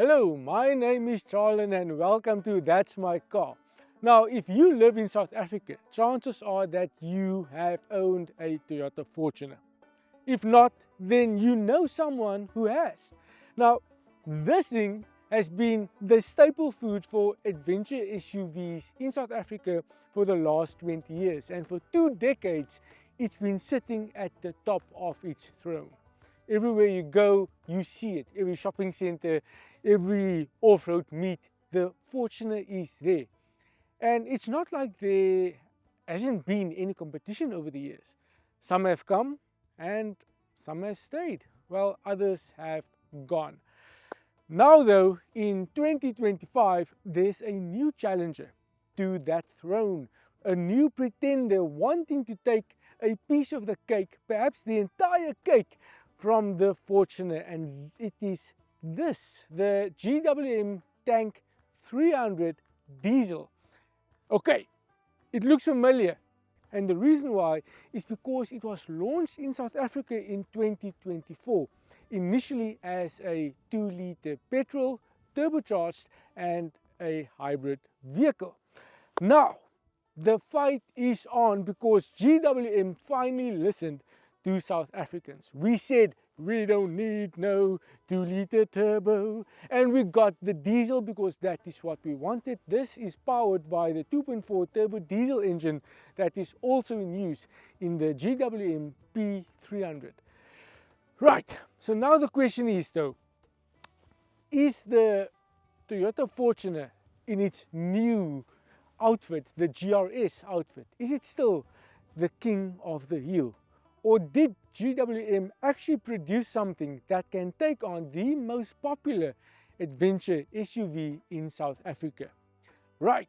Hello, my name is Charlene and welcome to That's My Car. Now, if you live in South Africa, chances are that you have owned a Toyota Fortuner. If not, then you know someone who has. Now, this thing has been the staple food for adventure SUVs in South Africa for the last 20 years, and for 2 decades it's been sitting at the top of its throne. Everywhere you go, you see it. Every shopping center, every off-road meet, the Fortuner is there. And it's not like there hasn't been any competition over the years. Some have come and some have stayed, while others have gone. Now though, in 2025, there's a new challenger to that throne, a new pretender wanting to take a piece of the cake, perhaps the entire cake, from the Fortuner, and it is this, the GWM Tank 300 diesel. Okay, it looks familiar, and the reason why is because it was launched in South Africa in 2024, initially as a 2-liter petrol, turbocharged, and a hybrid vehicle. Now, the fight is on because GWM finally listened to South Africans. We said we don't need no 2-liter turbo, and we got the diesel because that is what we wanted. This is powered by the 2.4 turbo diesel engine that is also in use in the GWM P300. Right, so now the question is though, is the Toyota Fortuner in its new outfit, the GRS outfit, is it still the king of the hill? Or did GWM actually produce something that can take on the most popular adventure SUV in South Africa? Right,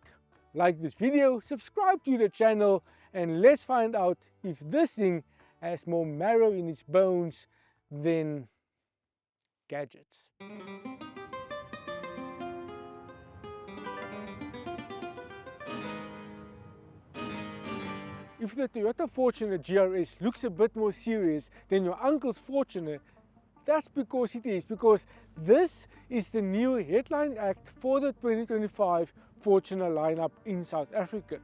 like this video, subscribe to the channel, and let's find out if this thing has more marrow in its bones than gadgets. If the Toyota Fortuner GRS looks a bit more serious than your uncle's Fortuner, that's because it is, because this is the new headline act for the 2025 Fortuner lineup in South Africa.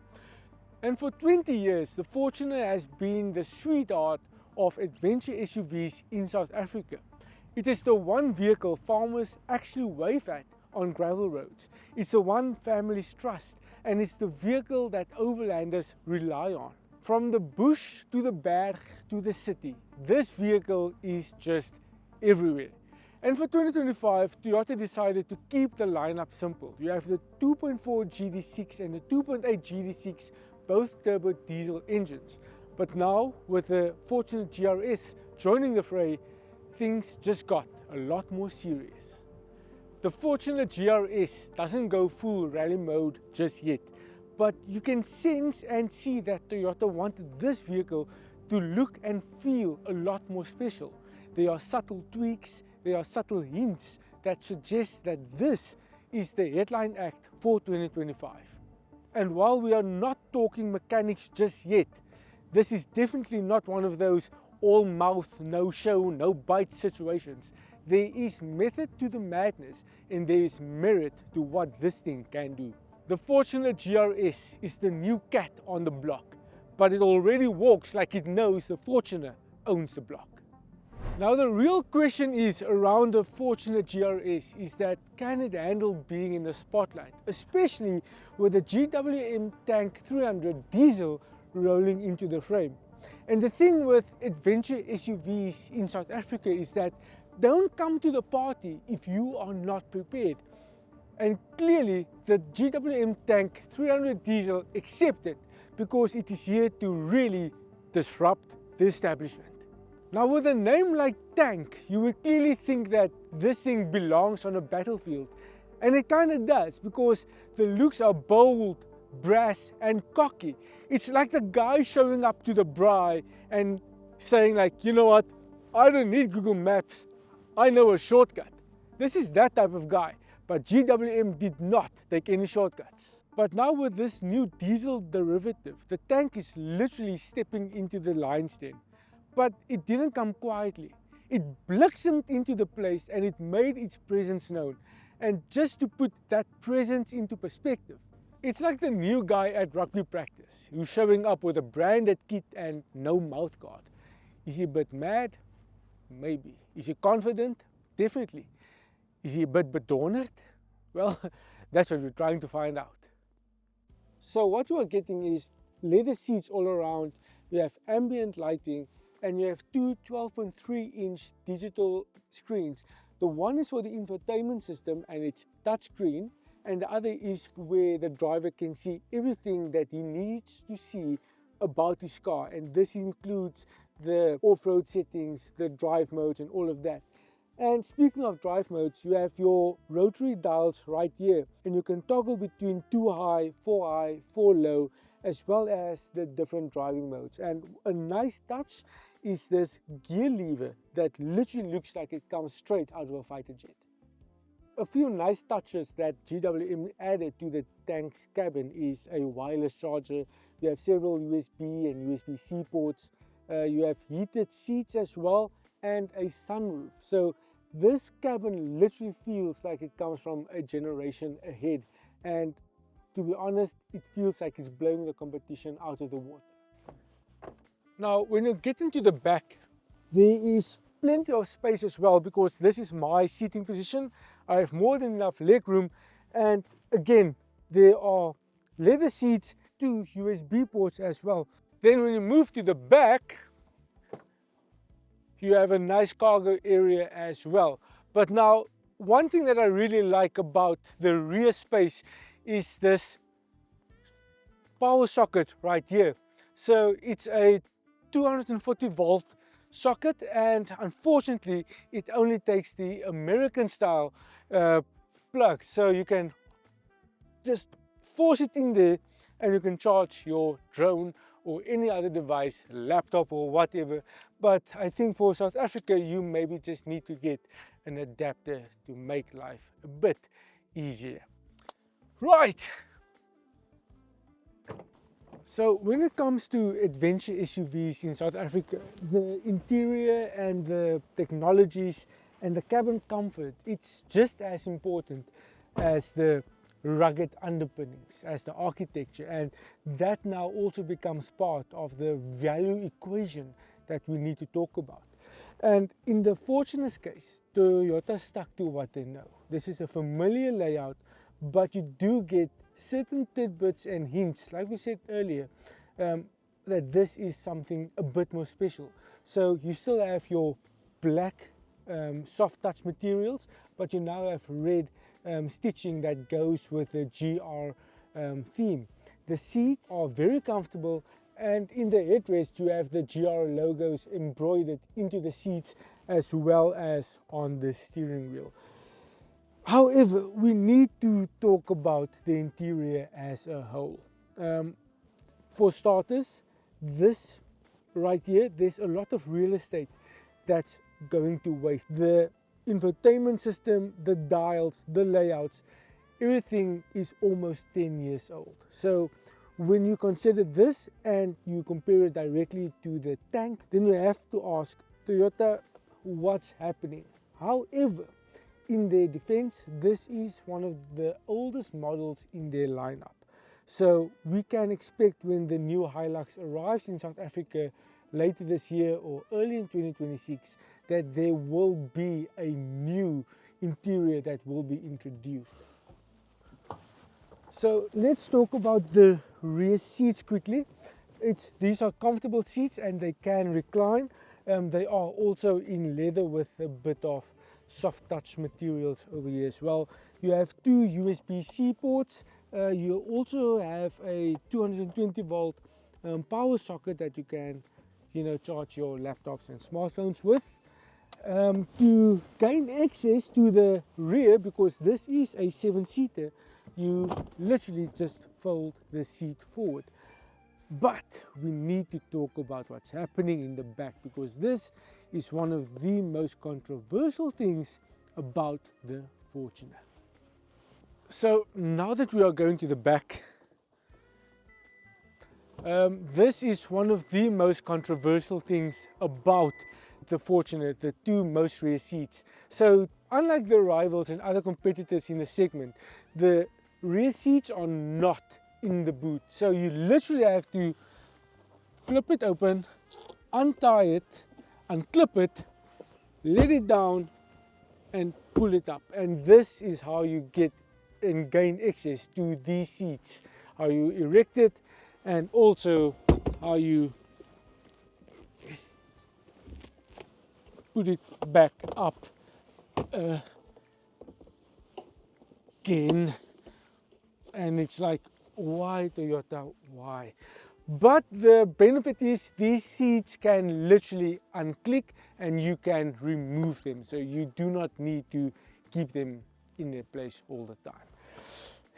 And for 20 years, the Fortuner has been the sweetheart of adventure SUVs in South Africa. It is the one vehicle farmers actually wave at on gravel roads. It's the one families trust, and it's the vehicle that overlanders rely on. From the bush to the berg to the city, this vehicle is just everywhere. And for 2025, Toyota decided to keep the lineup simple. You have the 2.4 GD6 and the 2.8 GD6, both turbo diesel engines. But now, with the Fortuner GRS joining the fray, things just got a lot more serious. The Fortuner GRS doesn't go full rally mode just yet, but you can sense and see that Toyota wanted this vehicle to look and feel a lot more special. There are subtle tweaks, there are subtle hints that suggest that this is the headline act for 2025. And while we are not talking mechanics just yet, this is definitely not one of those all mouth, no show, no bite situations. There is method to the madness, and there is merit to what this thing can do. The Fortuner GRS is the new cat on the block, but it already walks like it knows the Fortuner owns the block. Now the real question is around the Fortuner GRS is that, can it handle being in the spotlight, especially with the GWM Tank 300 diesel rolling into the frame? And the thing with adventure SUVs in South Africa is that don't come to the party if you are not prepared. And clearly the GWM Tank 300 diesel accepted, because it is here to really disrupt the establishment. Now with a name like Tank, you would clearly think that this thing belongs on a battlefield. And it kind of does, because the looks are bold, brass and cocky. It's like the guy showing up to the braai and saying like, you know what, I don't need Google Maps, I know a shortcut. This is that type of guy. But GWM did not take any shortcuts. But now with this new diesel derivative, the Tank is literally stepping into the lion's den. But it didn't come quietly. It blossomed into the place and it made its presence known. And just to put that presence into perspective, it's like the new guy at rugby practice who's showing up with a branded kit and no mouthguard. Is he a bit mad? Maybe. Is he confident? Definitely. Is he a bit bedonderd? Well, that's what we're trying to find out. So what you are getting is leather seats all around, you have ambient lighting, and you have two 12.3-inch digital screens. The one is for the infotainment system and it's touchscreen, and the other is where the driver can see everything that he needs to see about his car, and this includes the off-road settings, the drive modes and all of that. And speaking of drive modes, you have your rotary dials right here, and you can toggle between 2 high, 4 low, as well as the different driving modes. And a nice touch is this gear lever that literally looks like it comes straight out of a fighter jet. A few nice touches that GWM added to the Tank's cabin is a wireless charger. You have several USB and USB-C ports. You have heated seats as well, and a sunroof. So this cabin literally feels like it comes from a generation ahead, and to be honest, it feels like it's blowing the competition out of the water. Now, when you get into the back, there is plenty of space as well, because this is my seating position. I have more than enough leg room, and again, there are leather seats, 2 USB ports as well. Then when you move to the back, you have a nice cargo area as well. But now, one thing that I really like about the rear space is this power socket right here. So it's a 240 volt socket, and unfortunately it only takes the American style plug, so you can just force it in there and you can charge your drone or any other device, laptop or whatever. But I think for South Africa, you maybe just need to get an adapter to make life a bit easier. Right. So when it comes to adventure SUVs in South Africa, the interior and the technologies and the cabin comfort, it's just as important as the rugged underpinnings, as the architecture, and that now also becomes part of the value equation that we need to talk about. And in the Fortuner's case, Toyota stuck to what they know. This is a familiar layout, but you do get certain tidbits and hints, like we said earlier, that this is something a bit more special. So you still have your black soft touch materials, but you now have red stitching that goes with the GR theme. The seats are very comfortable, and in the headrest you have the GR logos embroidered into the seats as well as on the steering wheel. However, we need to talk about the interior as a whole. For starters, this right here, there's a lot of real estate that's going to waste. The infotainment system, the dials, the layouts, everything is almost 10 years old. So when you consider this and you compare it directly to the Tank, then you have to ask Toyota, what's happening? However, in their defense, this is one of the oldest models in their lineup. So we can expect when the new Hilux arrives in South Africa later this year or early in 2026, that there will be a new interior that will be introduced. So let's talk about the rear seats quickly. These are comfortable seats and they can recline. They are also in leather with a bit of soft touch materials over here as well. You have 2 USB-C ports. You also have a 220 volt power socket that you can charge your laptops and smartphones with. To gain access to the rear, because this is a 7-seater, you literally just fold the seat forward. But we need to talk about what's happening in the back, because this is one of the most controversial things about the Fortuner. So now that we are going to the back, this is one of the most controversial things about the Fortuner, the two most rear seats. So unlike the rivals and other competitors in the segment, the rear seats are not in the boot. So you literally have to flip it open, untie it, unclip it, let it down and pull it up. And this is how you get and gain access to these seats, how you erect it and also how you put it back up again. And it's like, why Toyota, why? But the benefit is these seats can literally unclick and you can remove them. So you do not need to keep them in their place all the time.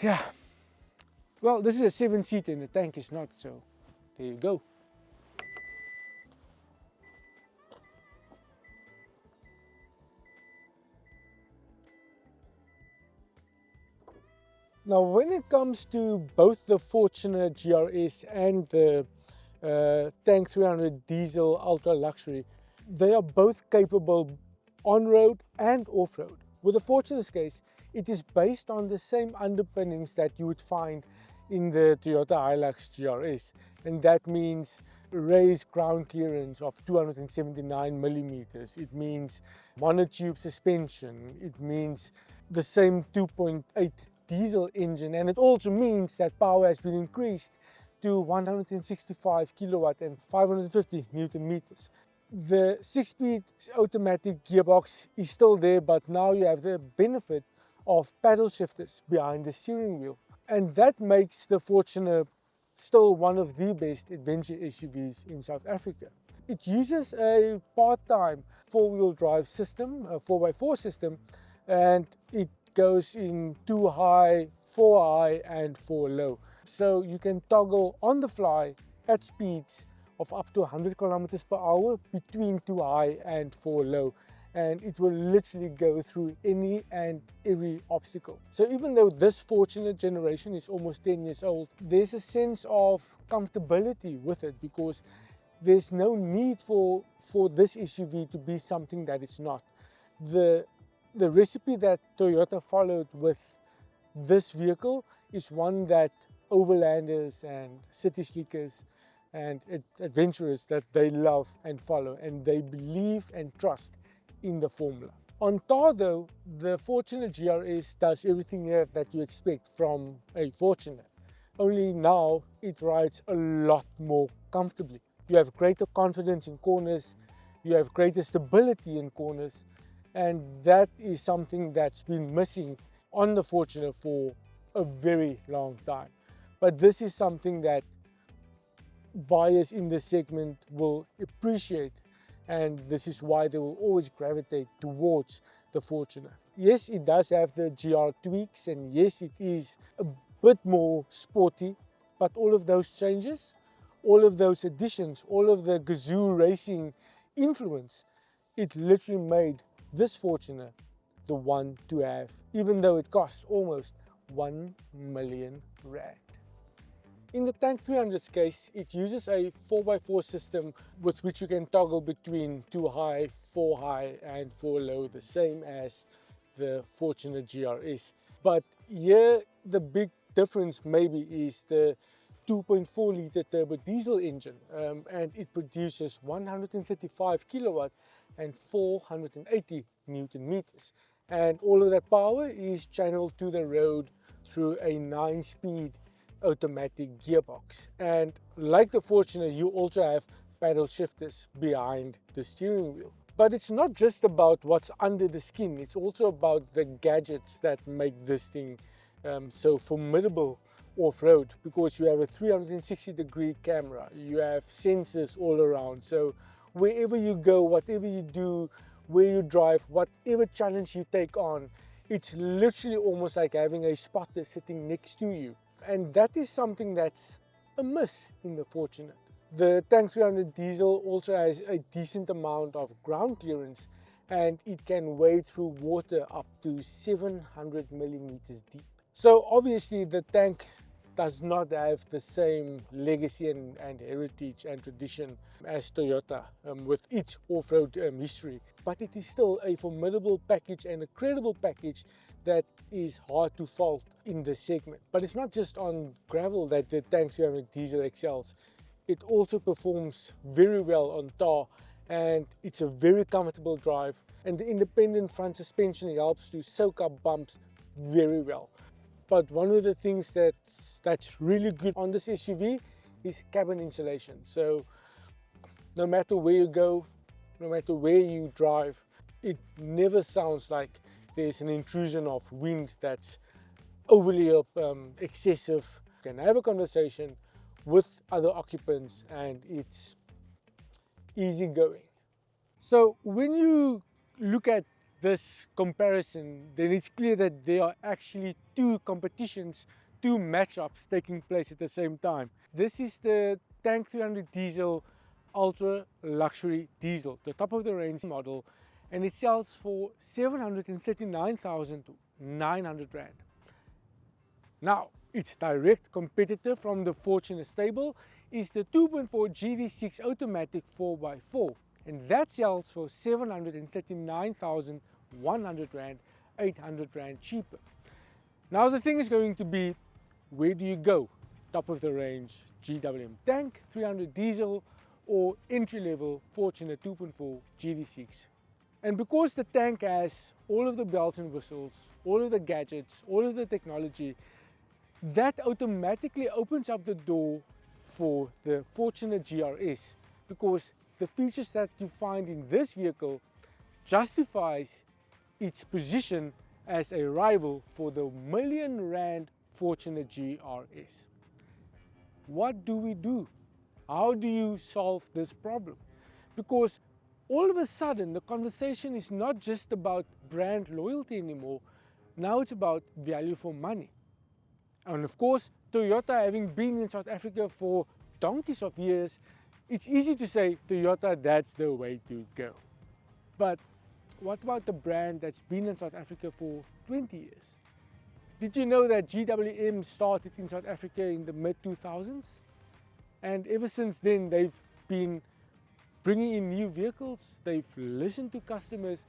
Yeah. Well, this is a 7-seater and the Tank is not, so there you go. Now, when it comes to both the Fortuner GRS and the Tank 300 diesel ultra luxury, they are both capable on-road and off-road. With the Fortuner's case, it is based on the same underpinnings that you would find in the Toyota Hilux GRS, and that means raised ground clearance of 279 millimeters. It means monotube suspension. It means the same 2.8 diesel engine, and it also means that power has been increased to 165 kilowatt and 550 newton meters. The 6-speed automatic gearbox is still there, but now you have the benefit of paddle shifters behind the steering wheel, and that makes the Fortuner still one of the best adventure SUVs in South Africa. It uses a part-time 4-wheel drive system, a 4x4 system, and it goes in 2 high, 4 high and 4 low. So you can toggle on the fly at speeds of up to 100 kilometers per hour between 2 high and 4 low, and it will literally go through any and every obstacle. So even though this Fortuner generation is almost 10 years old, there's a sense of comfortability with it because there's no need for this SUV to be something that it's not. The recipe that Toyota followed with this vehicle is one that overlanders and city slickers and adventurers that they love and follow, and they believe and trust in the formula. On tar though, the Fortuner GRS does everything here that you expect from a Fortuner. Only now it rides a lot more comfortably. You have greater confidence in corners, you have greater stability in corners, and that is something that's been missing on the Fortuner for a very long time. But this is something that buyers in this segment will appreciate, and this is why they will always gravitate towards the Fortuner. Yes, it does have the GR tweaks, and yes, it is a bit more sporty, but all of those changes, all of those additions, all of the Gazoo racing influence, it literally made this Fortuner the one to have, even though it costs almost 1 million rand. In the Tank 300's case, it uses a 4x4 system with which you can toggle between 2 high, 4 high and 4 low, the same as the Fortuner GRS. But here the big difference maybe is the 2.4 litre turbo diesel engine, and it produces 135 kilowatt and 480 newton meters. And all of that power is channeled to the road through a 9-speed automatic gearbox. And like the Fortuner, you also have paddle shifters behind the steering wheel. But it's not just about what's under the skin, it's also about the gadgets that make this thing so formidable off-road, because you have a 360-degree camera, you have sensors all around. So wherever you go, whatever you do, where you drive, whatever challenge you take on, it's literally almost like having a spotter sitting next to you. And that is something that's a miss in the Fortuner. The Tank 300 diesel also has a decent amount of ground clearance, and it can wade through water up to 700 millimeters deep. So obviously the Tank does not have the same legacy and heritage and tradition as Toyota with its off-road history. But it is still a formidable package and a credible package that is hard to fault in this segment. But it's not just on gravel that the Tank 300 diesel excels. It also performs very well on tar, and it's a very comfortable drive, and the independent front suspension helps to soak up bumps very well. But one of the things that's really good on this SUV is cabin insulation. So no matter where you go, no matter where you drive, it never sounds like there's an intrusion of wind that's overly excessive. You can have a conversation with other occupants and it's easy going. So when you look at this comparison, then it's clear that there are actually two competitions, two matchups taking place at the same time. This is the Tank 300 diesel ultra luxury diesel, the top of the range model, and it sells for 739,900 Rand. Now, its direct competitor from the Fortuner stable is the 2.4 GD6 automatic 4x4, and that sells for 739,100 Rand, 800 Rand cheaper. Now the thing is going to be, where do you go? Top of the range GWM Tank 300 diesel or entry level Fortuner 2.4 GD6. And because the Tank has all of the bells and whistles, all of the gadgets, all of the technology, that automatically opens up the door for the Fortuner GRS, because the features that you find in this vehicle justifies its position as a rival for the million Rand Fortuner GRS. What do we do? How do you solve this problem? Because all of a sudden the conversation is not just about brand loyalty anymore. Now it's about value for money. And of course, Toyota, having been in South Africa for donkeys of years, it's easy to say, Toyota, that's the way to go. But what about the brand that's been in South Africa for 20 years? Did you know that GWM started in South Africa in the mid-2000s? And ever since then, they've been bringing in new vehicles. They've listened to customers.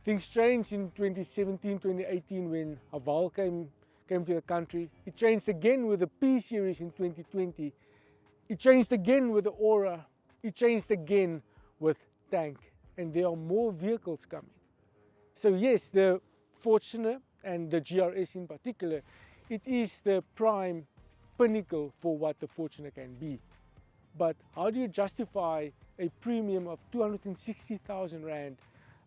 Things changed in 2017, 2018 when Haval came to the country. It changed again with the P series in 2020. It changed again with the Aura. It changed again with Tank. And there are more vehicles coming. So yes, the Fortuner and the GRS in particular, it is the prime pinnacle for what the Fortuner can be. But how do you justify a premium of 260,000 Rand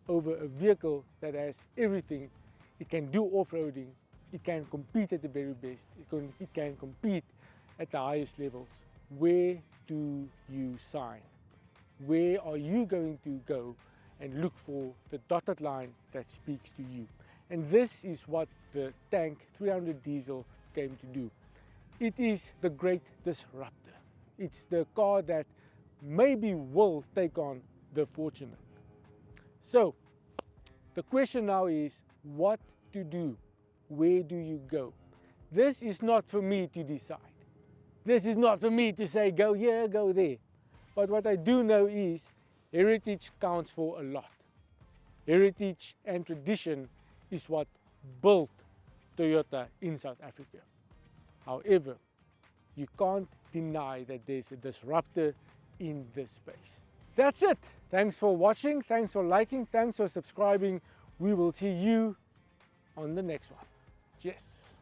over a vehicle that has everything? It can do off-roading, it can compete at the very best, it can compete at the highest levels. Where do you sign? Where are you going to go and look for the dotted line that speaks to you? And this is what the Tank 300 diesel came to do. It is the great disruptor. It's the car that maybe will take on the Fortuner. So the question now is what to do? Where do you go? This is not for me to decide. This is not for me to say go here, go there. But what I do know is heritage counts for a lot. Heritage and tradition is what built Toyota in South Africa. However, you can't deny that there's a disruptor in this space. That's it. Thanks for watching, thanks for liking, thanks for subscribing. We will see you on the next one. Cheers.